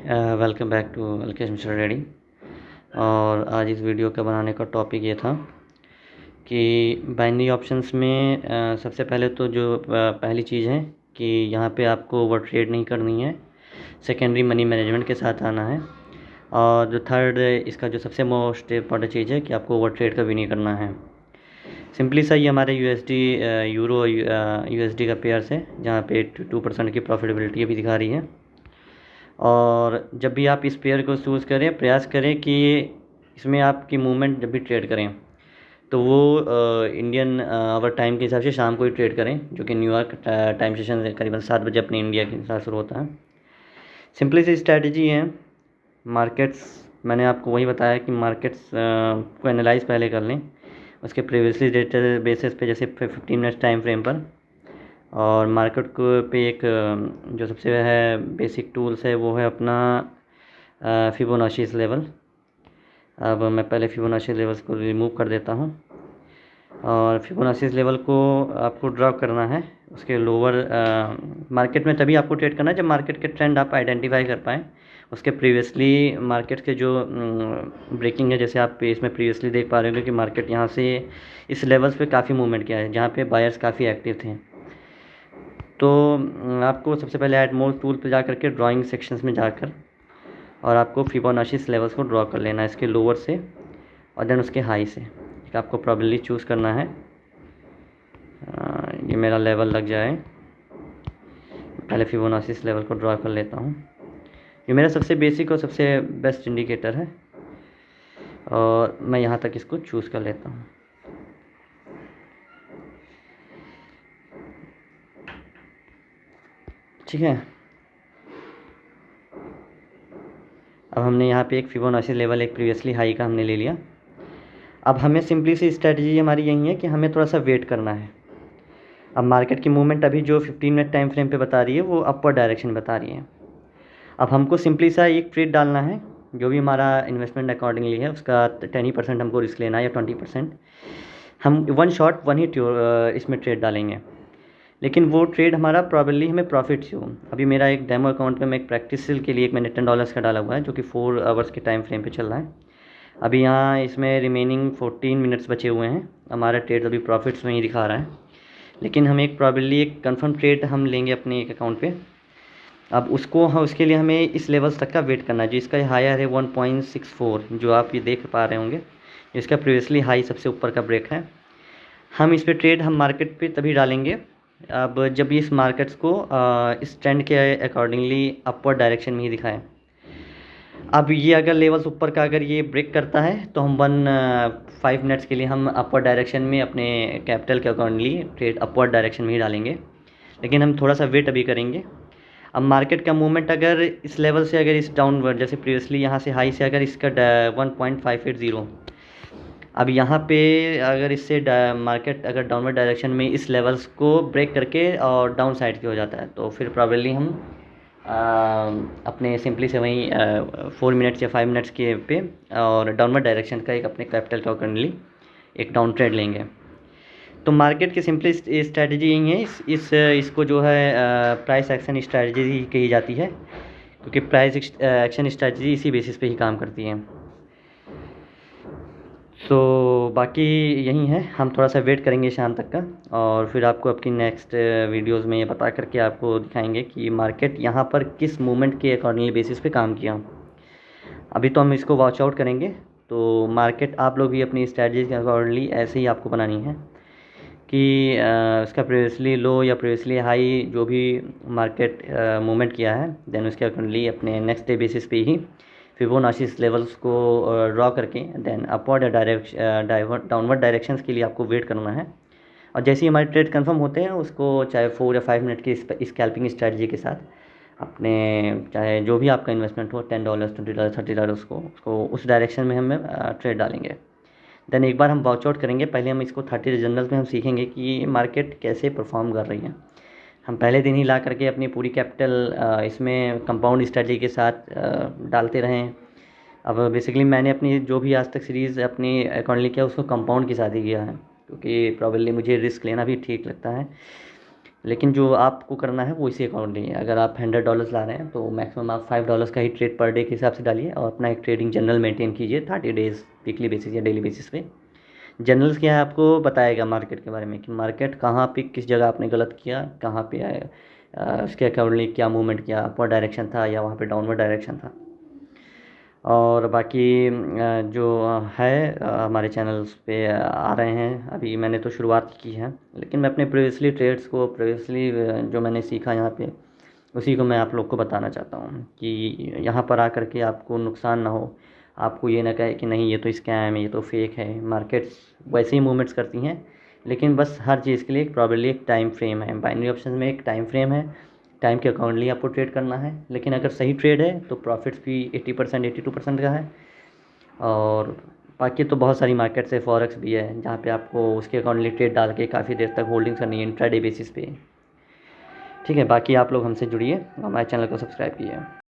Welcome back to Alkesh Mishra ready. और आज इस वीडियो का बनाने का टॉपिक ये था कि बाइनरी ऑप्शंस में सबसे पहले तो जो पहली चीज़ है कि यहाँ पे आपको ओवर ट्रेड नहीं करनी है, सेकेंडरी मनी मैनेजमेंट के साथ आना है। और जो थर्ड इसका जो सबसे मोस्ट इम्पॉर्टेंट चीज़ है कि आपको ओवर ट्रेड कभी नहीं करना है। सिंपली सा ये हमारे यूएसडी यूरो यूएसडी का पेयर्स है जहाँ पे 2% की प्रॉफिटेबिलिटी अभी दिखा रही है। और जब भी आप इस पेयर को चूज़ करें, प्रयास करें कि इसमें आपकी मूवमेंट जब भी ट्रेड करें तो वो इंडियन आवर टाइम के हिसाब से शाम को ही ट्रेड करें, जो कि न्यूयॉर्क टाइम सेशन करीबन 7 बजे अपने इंडिया के साथ शुरू होता है। सिंपली सी स्ट्रैटेजी है। मार्केट्स मैंने आपको वही बताया कि मार्केट्स को एनालाइज पहले कर लें उसके प्रीवियसली डेटेड बेसिस पे, जैसे 15 मिनट्स टाइम फ्रेम पर। और मार्केट को पे एक जो सबसे है बेसिक टूल्स है वो है अपना फिबोनाची लेवल। अब मैं पहले फिबोनाची लेवल्स को रिमूव कर देता हूँ और फिबोनाची लेवल को आपको ड्रॉ करना है। उसके लोअर मार्केट में तभी आपको ट्रेड करना है जब मार्केट के ट्रेंड आप आइडेंटिफाई कर पाएँ। उसके प्रीवियसली मार्केट के जो ब्रेकिंग है, जैसे आप इसमें प्रीवियसली देख पा रहे हो कि मार्केट यहाँ से इस लेवल्स पे काफ़ी मूवमेंट किया है जहाँ पे बायर्स काफ़ी एक्टिव थे। तो आपको सबसे पहले ऐड मोर टूल पे जा कर के ड्राइंग सेक्शंस में जाकर और आपको फिबोनाची लेवल्स को ड्रॉ कर लेना है, इसके लोअर से और देन उसके हाई से। एक आपको प्रॉबेबली चूज़ करना है। ये मेरा लेवल लग जाए, पहले फिबोनाची लेवल को ड्रॉ कर लेता हूँ। ये मेरा सबसे बेसिक और सबसे बेस्ट इंडिकेटर है और मैं यहाँ तक इसको चूज़ कर लेता हूँ। ठीक है, अब हमने यहाँ पे एक फिबोनाची लेवल एक प्रीवियसली हाई का हमने ले लिया। अब हमें सिंपली सी स्ट्रेटजी हमारी यही है कि हमें थोड़ा सा वेट करना है। अब मार्केट की मूवमेंट अभी जो 15 मिनट टाइम फ्रेम पे बता रही है वो अपवर्ड डायरेक्शन बता रही है। अब हमको सिंपली सा एक ट्रेड डालना है, जो भी हमारा इन्वेस्टमेंट अकॉर्डिंगली है उसका 10% हमको रिस्क लेना है या 20%। हम वन शॉट वन ही इसमें ट्रेड डालेंगे, लेकिन वो ट्रेड हमारा प्रॉबेबली हमें प्रॉफिट से हो। अभी मेरा एक डेमो अकाउंट में मैं एक प्रैक्टिस के लिए मैंने $10 का डाला हुआ है जो कि 4 आवर्स के टाइम फ्रेम पे चल रहा है। अभी यहाँ इसमें रिमेनिंग 14 मिनट्स बचे हुए हैं। हमारा ट्रेड अभी प्रॉफिट्स में ही दिखा रहा है, लेकिन हम एक प्रॉबेबली एक कंफर्म ट्रेड हम लेंगे अपने एक अकाउंट पे। अब उसको हम उसके लिए हमें इस लेवल्स तक का वेट करना है जो इसका हायर है 1.64, जो आप ये देख पा रहे होंगे। इसका प्रीवियसली हाई सबसे ऊपर का ब्रेक है। हम इस पे ट्रेड हम मार्केट पे तभी डालेंगे अब जब इस मार्केट्स को इस ट्रेंड के अकॉर्डिंगली अपवर्ड डायरेक्शन में ही दिखाएं। अब ये अगर लेवल्स ऊपर का अगर ये ब्रेक करता है तो हम 5 मिनट्स के लिए हम अपवर्ड डायरेक्शन में अपने कैपिटल के अकॉर्डिंगली ट्रेड अपवर्ड डायरेक्शन में ही डालेंगे, लेकिन हम थोड़ा सा वेट अभी करेंगे। अब मार्केट का मूवमेंट अगर इस लेवल से अगर इस डाउनवर्ड, जैसे प्रीवियसली यहाँ से हाई से अगर इसका 1.580, अब यहाँ पे अगर इससे मार्केट अगर डाउनवर्ड डायरेक्शन में इस लेवल्स को ब्रेक करके और डाउन साइड की हो जाता है तो फिर प्रॉबेबली हम अपने सिंपली से वहीं 4 मिनट्स या 5 मिनट्स के पे और डाउनवर्ड डायरेक्शन का एक अपने कैपिटल के अकॉर्डिंगली एक डाउन ट्रेड लेंगे। तो मार्केट की सिंपली स्ट्रैटेजी यही है। इसको जो है प्राइस एक्शन स्ट्रैटेजी कही जाती है, क्योंकि प्राइस एक्शन स्ट्रैटेजी इसी बेसिस पे ही काम करती है। सो बाकी यही है, हम थोड़ा सा वेट करेंगे शाम तक का और फिर आपको आपकी नेक्स्ट वीडियोस में ये बता करके आपको दिखाएंगे कि मार्केट यहाँ पर किस मूवमेंट के अकॉर्डिंगली बेसिस पे काम किया। अभी तो हम इसको वॉच आउट करेंगे। तो मार्केट आप लोग भी अपनी स्ट्रैटेजी के अकॉर्डिंगली ऐसे ही आपको बनानी है कि उसका प्रीवियसली लो या प्रीवियसली हाई जो भी मार्केट मूवमेंट किया है, देन उसके अकॉर्डिंगली अपने नेक्स्ट डे बेसिस पे ही फिबोनाची लेवल्स को ड्रॉ करके देन अपवर्ड या डाउनवर्ड डायरेक्शंस के लिए आपको वेट करना है। और जैसे ही हमारे ट्रेड कंफर्म होते हैं उसको चाहे 4 या 5 मिनट की स्कैल्पिंग स्ट्रैटेजी के साथ अपने चाहे जो भी आपका इन्वेस्टमेंट हो $10, $20, $30 उसको उस डायरेक्शन में हम ट्रेड डालेंगे। देन एक बार हम वॉच आउट करेंगे। पहले हम इसको 30 जनरल्स में हम सीखेंगे कि मार्केट कैसे परफॉर्म कर रही है। हम पहले दिन ही ला करके अपनी पूरी कैपिटल इसमें कंपाउंड स्ट्रेटजी के साथ डालते रहें। अब बेसिकली मैंने अपनी जो भी आज तक सीरीज़ अपनी अकॉर्डिंगली किया उसको कंपाउंड के साथ ही किया है, क्योंकि प्रॉबेबली मुझे रिस्क लेना भी ठीक लगता है। लेकिन जो आपको करना है वो इसी अकॉर्डिंग है। अगर आप $100 ला रहे हैं तो मैक्सिमम आप $5 का ही ट्रेड पर डे के हिसाब से डालिए और अपना एक ट्रेडिंग जनरल मेंटेन कीजिए 30 डेज़ वीकली बेसिस या डेली बेसिस पे। जनरल्स क्या है, आपको बताएगा मार्केट के बारे में कि मार्केट कहाँ पे किस जगह आपने गलत किया, कहाँ पे उसके अकॉर्डिंगली क्या मूवमेंट किया, अपवर्ड डायरेक्शन था या वहाँ पे डाउनवर्ड डायरेक्शन था। और बाकी जो है हमारे चैनल्स पे आ रहे हैं। अभी मैंने तो शुरुआत की है, लेकिन मैं अपने प्रीवियसली ट्रेड्स को प्रीवियसली जो मैंने सीखा यहाँ पे उसी को मैं आप लोग को बताना चाहता हूँ कि यहाँ पर आकर के आपको नुकसान ना हो, आपको ये ना कहे कि नहीं ये तो स्कैम है, ये तो फेक है। मार्केट्स वैसे ही मूवमेंट्स करती हैं, लेकिन बस हर चीज़ के लिए प्रॉबेबली एक टाइम फ्रेम है। बाइनरी ऑप्शन में एक टाइम फ्रेम है, टाइम के अकॉर्डिंगली आपको ट्रेड करना है। लेकिन अगर सही ट्रेड है तो प्रॉफिट्स भी 80% 82% का है। और बाकी तो बहुत सारी मार्केट्स है, फॉरेक्स भी है जहाँ पे आपको उसके अकॉर्डिंगली ट्रेड डाल के काफ़ी देर तक होल्डिंग्स करनी है इंट्राडे बेसिस पे। ठीक है, बाकी आप लोग हमसे जुड़िए, हमारे चैनल को सब्सक्राइब कीजिए।